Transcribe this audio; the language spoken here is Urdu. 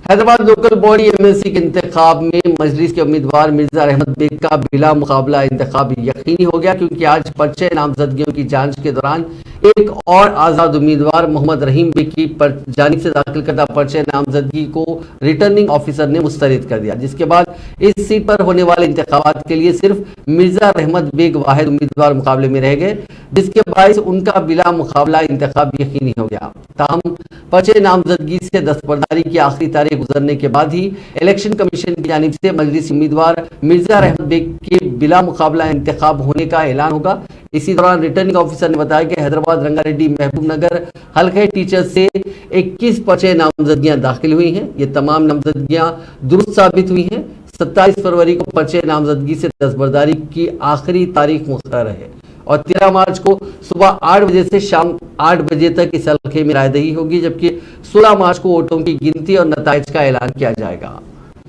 حیدرآباد لوکل باڈی MLC کے انتخاب میں مجلس کے امیدوار مرزا رحمت بیگ کا بلا مقابلہ انتخاب یقینی ہو گیا، کیونکہ آج پرچہ نامزدگیوں کی جانچ کے دوران ایک اور آزاد امیدوار محمد رحیم بیگ کی جانب سے داخل کردہ پرچہ نامزدگی کو ریٹرننگ آفیسر نے مسترد کر دیا، جس کے بعد اس سیٹ پر ہونے والے انتخابات کے لیے صرف مرزا رحمت بیگ واحد امیدوار مقابلے میں رہ گئے، جس کے باعث ان کا بلا مقابلہ انتخاب یقینی ہو گیا۔ تاہم پرچہ نامزدگی سے دستبرداری کی آخری تاریخ گزرنے کے بعد ہی الیکشن کمیشن کی جانب سے مجلس امیدوار مرزا رحمت بیگ کے بلا مقابلہ انتخاب ہونے کا اعلان ہوگا۔ اسی دوران ریٹرننگ آفیسر نے بتایا کہ حیدرآباد رنگا ریڈی محبوب نگر حلقہ ٹیچر سے 21 پرچہ نامزدگیاں داخل ہوئی ہیں۔ یہ تمام نامزدگیاں درست ثابت ہوئی ہیں۔ 27 فروری کو پرچہ نامزدگی سے دستبرداری کی آخری تاریخ مقرر ہے اور 13 مارچ کو صبح 8 بجے سے شام 8 بجے تک اس حلقے میں رائے دہی ہوگی، جبکہ 16 مارچ کو ووٹوں کی گنتی اور نتائج کا اعلان کیا جائے گا۔